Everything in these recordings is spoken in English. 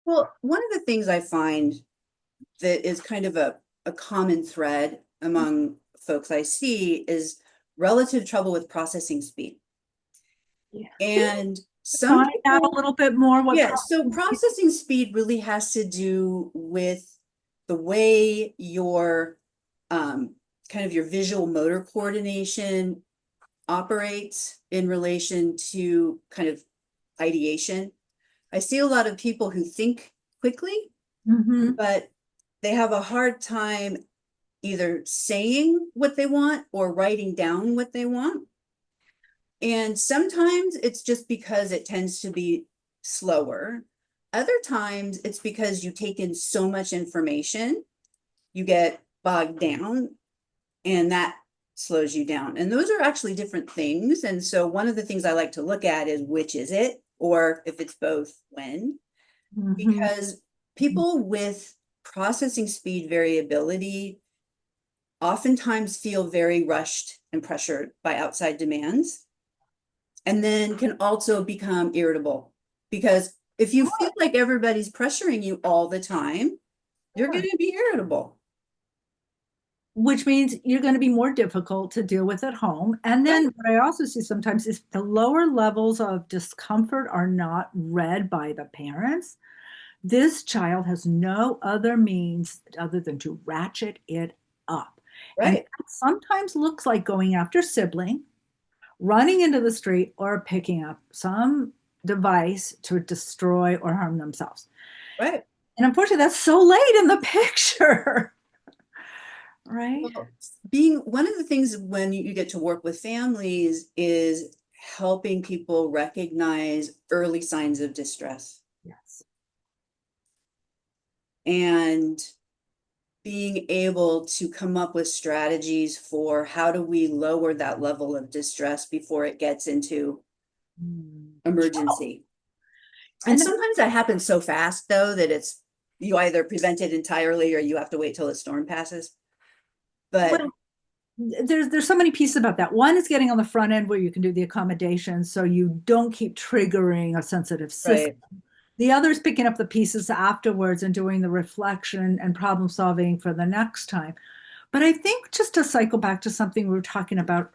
Well, one of the things I find that is kind of a common thread among folks I see is relative trouble with processing speed. Yeah. And some Find out a people, little bit more what yeah, so processing speed really has to do with the way your kind of your visual motor coordination operates in relation to kind of ideation. I see a lot of people who think quickly, Mhm. but they have a hard time either saying what they want or writing down what they want. And sometimes it's just because it tends to be slower. Other times it's because you take in so much information, you get bogged down, and that slows you down. And those are actually different things. And so one of the things I like to look at is which is it, or if it's both, when, Mhm. because people with processing speed variability oftentimes feel very rushed and pressured by outside demands, and then can also become irritable. Because if you feel like everybody's pressuring you all the time, you're going Sure. to be irritable. Which means you're going to be more difficult to deal with at home. And then Right. what I also see sometimes is the lower levels of discomfort are not read by the parents. This child has no other means other than to ratchet it up. And Right. that sometimes looks like going after sibling, running into the street, or picking up some device to destroy or harm themselves. Right. And unfortunately, that's so late in the picture, right? Well, being one of the things when you get to work with families is helping people recognize early signs of distress Yes. and being able to come up with strategies for how do we lower that level of distress before it gets into Trouble. emergency. And And sometimes that happens so fast though that it's you either prevent it entirely or you have to wait till the storm passes. But well, there's so many pieces about that. One is getting on the front end where you can do the accommodations so you don't keep triggering a sensitive system. right, The other is picking up the pieces afterwards and doing the reflection and problem solving for the next time. But I think just to cycle back to something we were talking about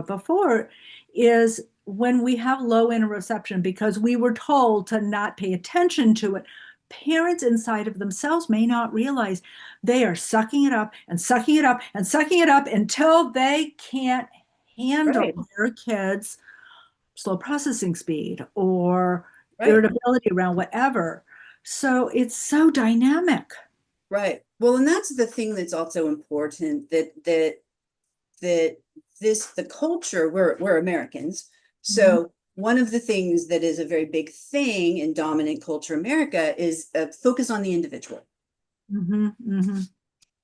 before is when we have low interoception because we were told to not pay attention to it, parents inside of themselves may not realize they are sucking it up and sucking it up and sucking it up until they can't handle right, their kids' slow processing speed or right, irritability around whatever. So it's so dynamic. right. Well, and that's the thing that's also important that this the culture we're Americans. Mhm. So one of the things that is a very big thing in dominant culture America is a focus on the individual Mhm. Mhm.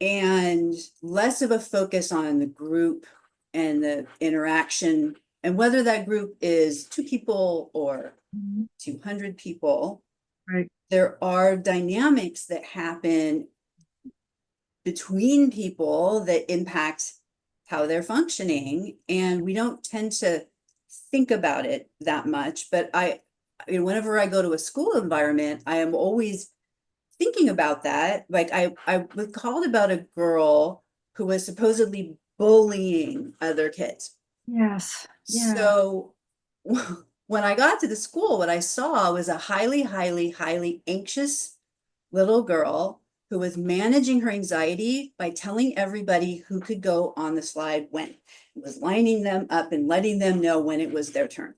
and less of a focus on the group and the interaction and whether that group is two people or Mhm. 200 people. Right. There are dynamics that happen between people that impact how they're functioning, and we don't tend to think about it that much. But whenever I go to a school environment, I am always thinking about that. Like I was called about a girl who was supposedly bullying other kids. Yes. Yeah. So when I got to the school, what I saw was a highly, highly, highly anxious little girl who was managing her anxiety by telling everybody who could go on the slide when. It was lining them up and letting them know when it was their turn.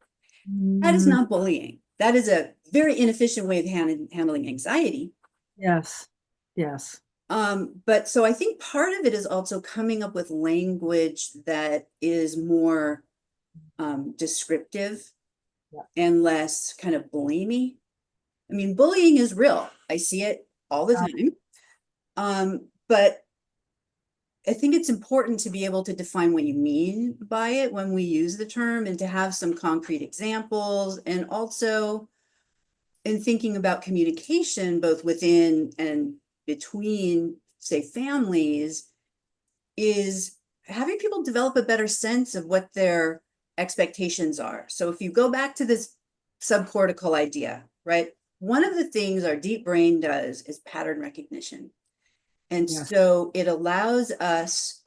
That is Mm, not bullying. That is a very inefficient way of handling anxiety. yes. Yes. But so I think part of it is also coming up with language that is more descriptive Yeah. and less kind of blamey. I mean, bullying is real. I see it all the time. But I think it's important to be able to define what you mean by it when we use the term and to have some concrete examples. And also in thinking about communication, both within and between, say, families, is having people develop a better sense of what their expectations are. So if you go back to this subcortical idea, right? one of the things our deep brain does is pattern recognition. And Yes. so it allows us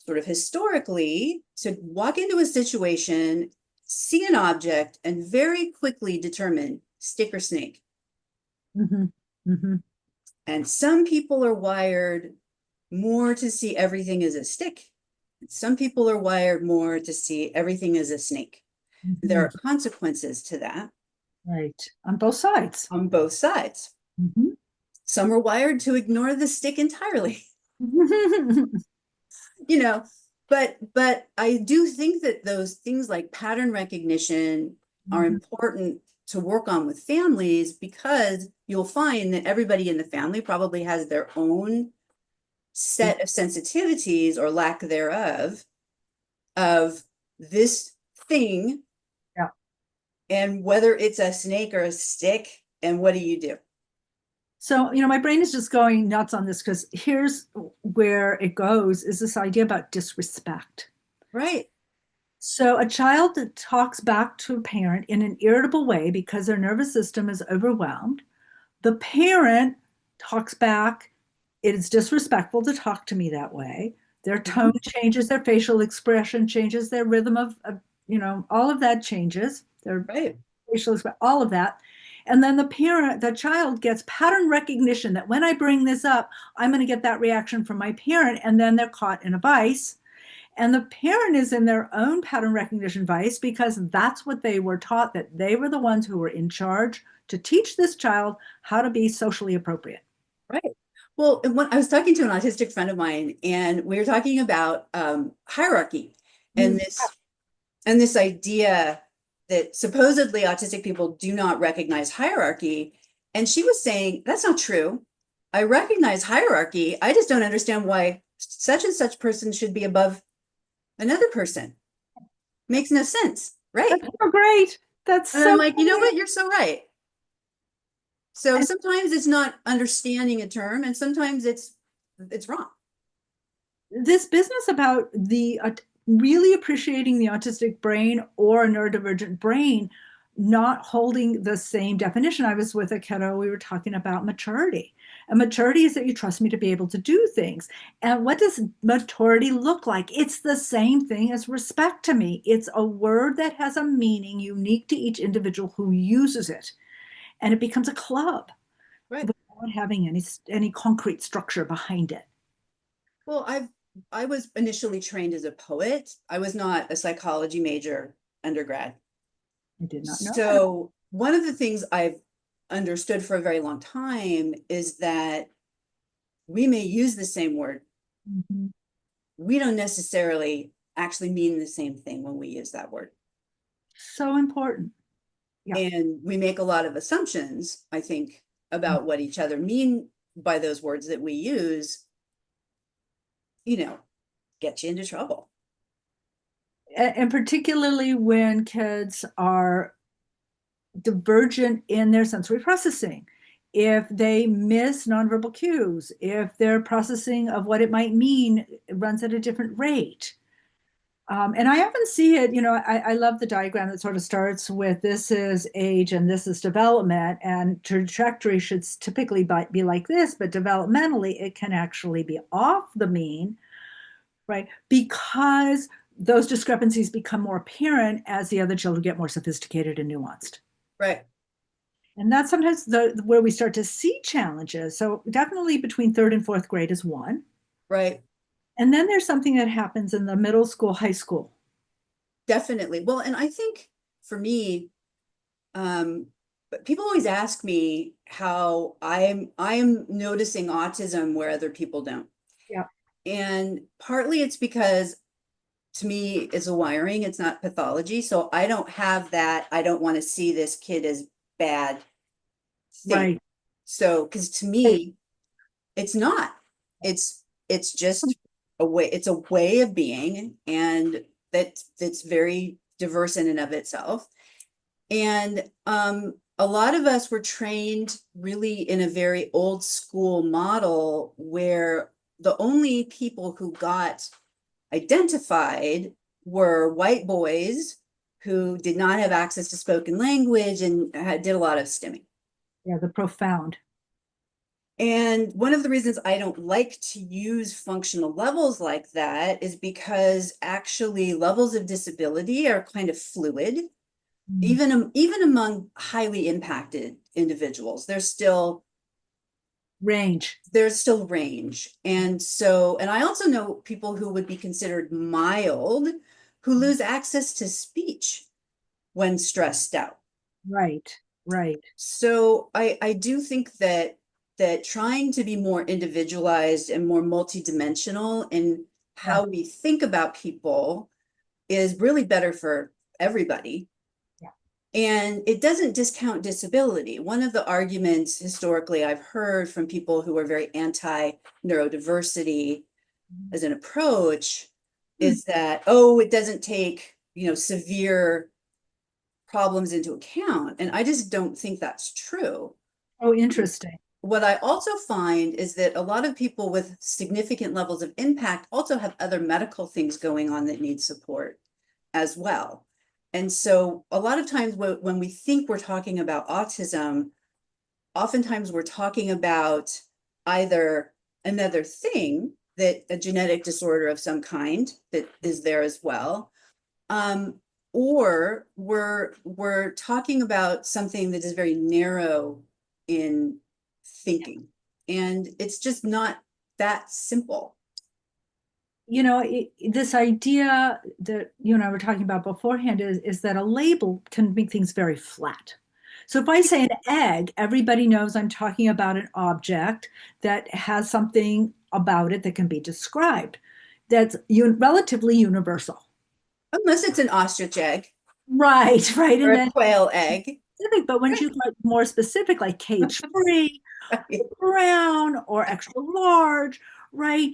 sort of historically to walk into a situation, see an object, and very quickly determine stick or snake. Mm-hmm. Mm-hmm. And some people are wired more to see everything as a stick. Some people are wired more to see everything as a snake. There are consequences to that. Right. On both sides. On both sides. Mm-hmm. Some are wired to ignore the stick entirely. But I do think that those things like pattern recognition are important to work on with families, because you'll find that everybody in the family probably has their own set of sensitivities or lack thereof of this thing. Yeah. And whether it's a snake or a stick, and what do you do? So, my brain is just going nuts on this, because here's where it goes, is this idea about disrespect. Right. So a child that talks back to a parent in an irritable way because their nervous system is overwhelmed, the parent talks back, it is disrespectful to talk to me that way. Their tone changes, their facial expression changes, their rhythm of all of that changes, their Right. facial expression, all of that. And then the child gets pattern recognition that when I bring this up, I'm going to get that reaction from my parent, and then they're caught in a vice. And the parent is in their own pattern recognition vice, because that's what they were taught, that they were the ones who were in charge to teach this child how to be socially appropriate. Right. Well, when I was talking to an autistic friend of mine, and we were talking about hierarchy and this idea that supposedly autistic people do not recognize hierarchy. And she was saying, that's not true. I recognize hierarchy. I just don't understand why such and such person should be above another person. Makes no sense, right? That's so great. That's And so I'm like, you know great. what? You're so right. So sometimes it's not understanding a term, and sometimes it's wrong. This business about the really appreciating the autistic brain or a neurodivergent brain not holding the same definition. I was with a kiddo, we were talking about maturity. And maturity is that you trust me to be able to do things. And what does maturity look like? It's the same thing as respect to me. It's a word that has a meaning unique to each individual who uses it. And it becomes a club, Right. without having any concrete structure behind it. Well, I was initially trained as a poet. I was not a psychology major undergrad. I did not know that. So one of the things I've understood for a very long time is that we may use the same word. Mhm. We don't necessarily actually mean the same thing when we use that word. So important. Yeah. And we make a lot of assumptions, I think, about what each other mean by those words that we use, get you into trouble. And particularly when kids are divergent in their sensory processing, if they miss nonverbal cues, if their processing of what it might mean runs at a different rate. And I often see it, I love the diagram that sort of starts with this is age and this is development, and trajectory should typically be like this, but developmentally it can actually be off the mean, right? Because those discrepancies become more apparent as the other children get more sophisticated and nuanced. Right. And that's sometimes where we start to see challenges. So definitely between third and fourth grade is one. Right. And then there's something that happens in the middle school, high school. Definitely. Well, and I think for me, but people always ask me how I'm noticing autism where other people don't. Yeah. And partly it's because to me it's a wiring, it's not pathology. So I don't have that. I don't want to see this kid as bad thing. Right. So, because to me, it's not. It's just it's a way of being, and that's very diverse in and of itself. And a lot of us were trained really in a very old school model where the only people who got identified were white boys who did not have access to spoken language and did a lot of stimming. Yeah, the profound. And one of the reasons I don't like to use functional levels like that is because actually levels of disability are kind of fluid. Mm. Even among highly impacted individuals, Range. there's still range. And so, and I also know people who would be considered mild who lose access to speech when stressed out. Right, right. So I do think that trying to be more individualized and more multidimensional in Yeah, how we think about people is really better for everybody. yeah. And it doesn't discount disability. One of the arguments historically I've heard from people who are very anti-neurodiversity as an approach Hmm. is that, oh, it doesn't take, severe problems into account. And I just don't think that's true. Oh, interesting. What I also find is that a lot of people with significant levels of impact also have other medical things going on that need support as well. And so a lot of times when we think we're talking about autism, oftentimes we're talking about either another thing, that a genetic disorder of some kind that is there as well, um, or we're talking about something that is very narrow in thinking, and it's just not that simple. This idea that you and I were talking about beforehand is that a label can make things very flat. So if I say an egg, everybody knows I'm talking about an object that has something about it that can be described. That's relatively universal. Unless it's an ostrich egg Right, right. or And a then quail egg. specific, but when you get more specific, like cage free, Right. brown, or extra large, right?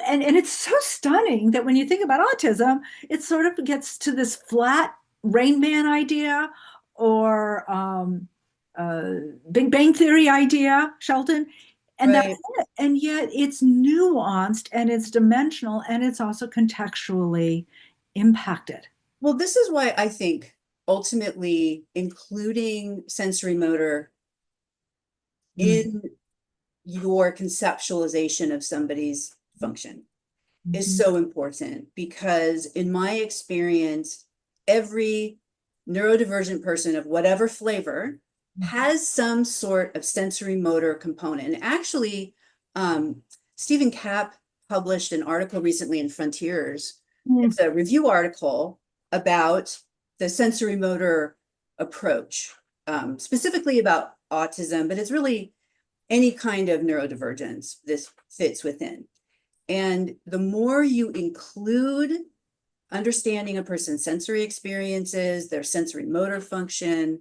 And it's so stunning that when you think about autism, it sort of gets to this flat Rain Man idea or uh, Big Bang Theory idea, Shelton, and that's Right. it. And yet it's nuanced and it's dimensional and it's also contextually impacted. Well, this is why I think ultimately including sensory motor Mm-hmm. in your conceptualization of somebody's function is Mm-hmm. so important, because in my experience, every neurodivergent person of whatever flavor has some sort of sensory motor component. And actually, Stephen Kapp published an article recently in Frontiers. Mm-hmm. It's a review article about the sensory motor approach, specifically about autism, but it's really any kind of neurodivergence this fits within. And the more you include understanding a person's sensory experiences, their sensory motor function,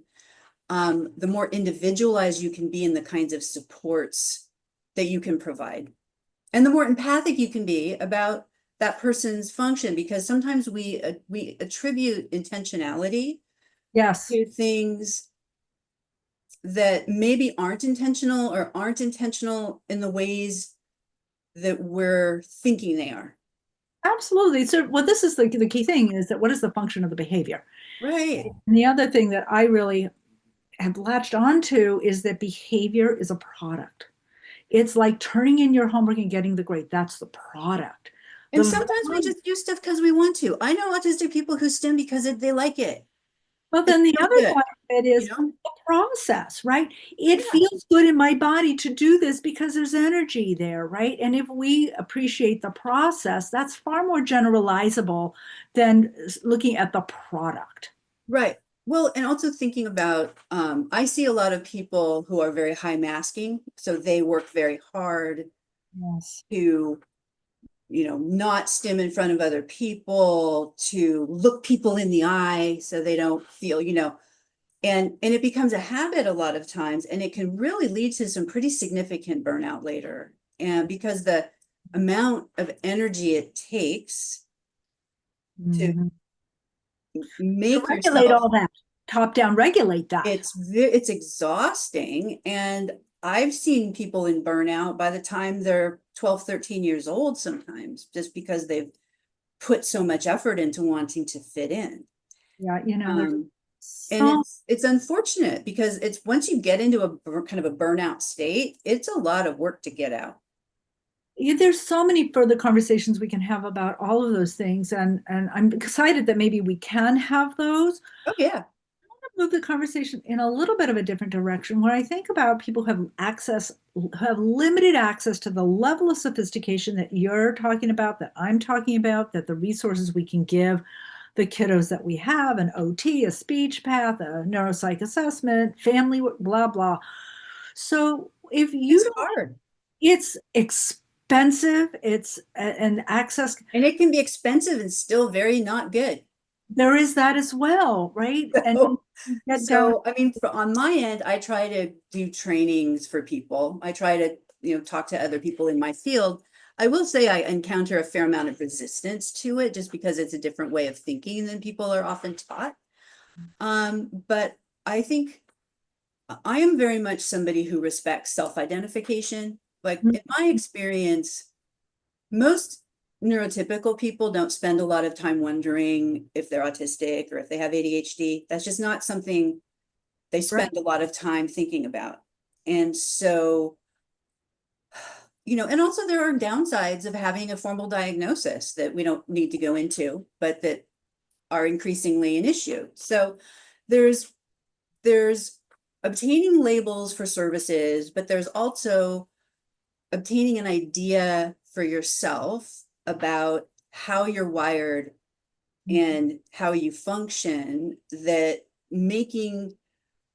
the more individualized you can be in the kinds of supports that you can provide. And the more empathic you can be about that person's function, because sometimes we attribute intentionality Yes. to things that maybe aren't intentional, or aren't intentional in the ways that we're thinking they are. Absolutely. So, well, this is the key thing is that what is the function of the behavior? Right. And the other thing that I really have latched onto is that behavior is a product. It's like turning in your homework and getting the grade. That's the product. And The sometimes we just do stuff because we want to. I know autistic people who STEM because they like it. Well, It's then the so other good, side of it is you know? the process, right? It Yeah. feels good in my body to do this because there's energy there, right? And if we appreciate the process, that's far more generalizable than looking at the product. Right. Well, and also thinking about, I see a lot of people who are very high masking, so they work very hard Yes. to, not stim in front of other people, to look people in the eye so they don't feel, and it becomes a habit a lot of times, and it can really lead to some pretty significant burnout later. And because the amount of energy it takes to Mhm. To make regulate yourself, all that, top down regulate that. it's exhausting. And I've seen people in burnout by the time they're 12, 13 years old sometimes, just because they've put so much effort into wanting to fit in. Yeah, there's Um, And So it's unfortunate because it's once you get into kind of a burnout state, it's a lot of work to get out. yeah, there's so many further conversations we can have about all of those things, and I'm excited that maybe we can have those. Oh, yeah. Move the conversation in a little bit of a different direction where I think about people who have access, who have limited access to the level of sophistication that you're talking about, that I'm talking about, that the resources we can give the kiddos that we have, an OT, a speech path, a neuropsych assessment, family, blah, blah. So if you It's don't, hard. it's expensive, it's and access, And it can be expensive and still very not good. there is that as well, right? And So, get down. so I mean, on my end, I try to do trainings for people. I try to, talk to other people in my field. I will say I encounter a fair amount of resistance to it just because it's a different way of thinking than people are often taught. But I think I am very much somebody who respects self-identification. Like in my experience, most neurotypical people don't spend a lot of time wondering if they're autistic or if they have ADHD. That's just not something they Right. spend a lot of time thinking about. And so, and also there are downsides of having a formal diagnosis that we don't need to go into, but that are increasingly an issue. So there's obtaining labels for services, but there's also obtaining an idea for yourself about how you're wired and how you function, that making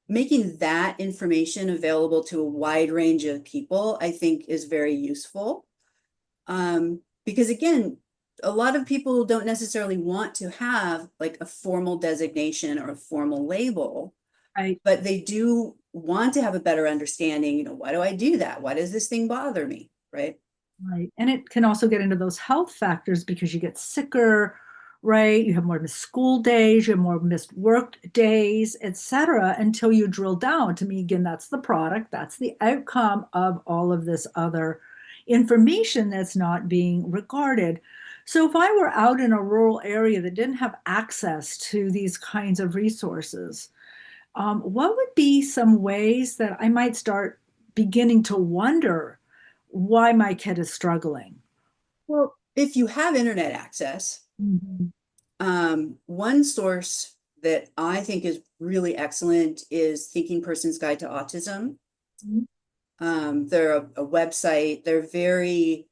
that information available to a wide range of people, I think is very useful. Because again, a lot of people don't necessarily want to have like a formal designation or a formal label, Right. but they do want to have a better understanding, why do I do that? Why does this thing bother me? Right? Right. And it can also get into those health factors because you get sicker, right? You have more missed school days, you have more missed work days, etc. Until you drill down. To me, again, that's the product, that's the outcome of all of this other information that's not being regarded. So if I were out in a rural area that didn't have access to these kinds of resources, what would be some ways that I might start beginning to wonder why my kid is struggling? Well, if you have internet access, Mhm. one source that I think is really excellent is Thinking Person's Guide to Autism. They're a website. They're very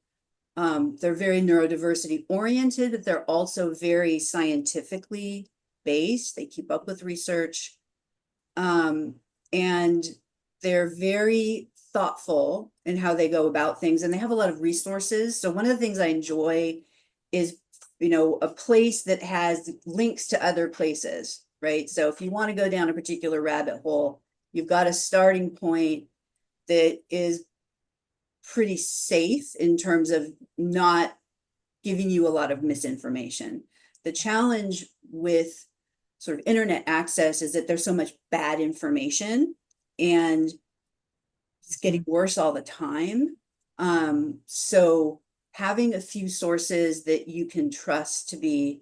neurodiversity oriented, but they're also very scientifically based. They keep up with research. Um, and they're very thoughtful in how they go about things, and they have a lot of resources. So one of the things I enjoy is, a place that has links to other places, right? So if you want to go down a particular rabbit hole, you've got a starting point that is pretty safe in terms of not giving you a lot of misinformation. The challenge with sort of internet access is that there's so much bad information and it's getting worse all the time. So having a few sources that you can trust to be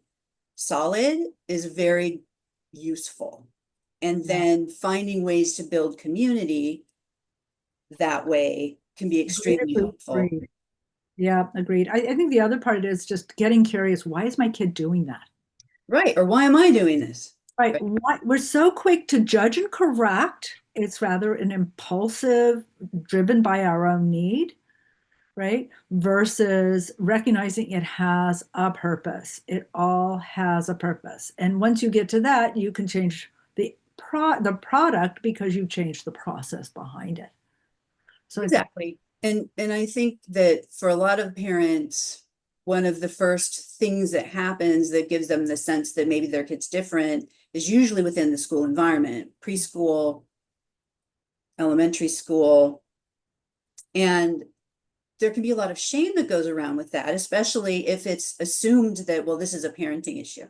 solid is very useful. And Yeah, then finding ways to build community that way can be agreed, extremely agreed, helpful. agreed. Yeah, agreed. I think the other part is just getting curious. Why is my kid doing that? Right. Or why am I doing this? Right. Right. Why, we're so quick to judge and correct. It's rather an impulsive, driven by our own need, right? Versus recognizing it has a purpose. It all has a purpose. And once you get to that, you can change the product because you've changed the process behind it. So I think, Exactly. And I think that for a lot of parents, one of the first things that happens that gives them the sense that maybe their kid's different is usually within the school environment, preschool, elementary school. And there can be a lot of shame that goes around with that, especially if it's assumed that, well, this is a parenting issue.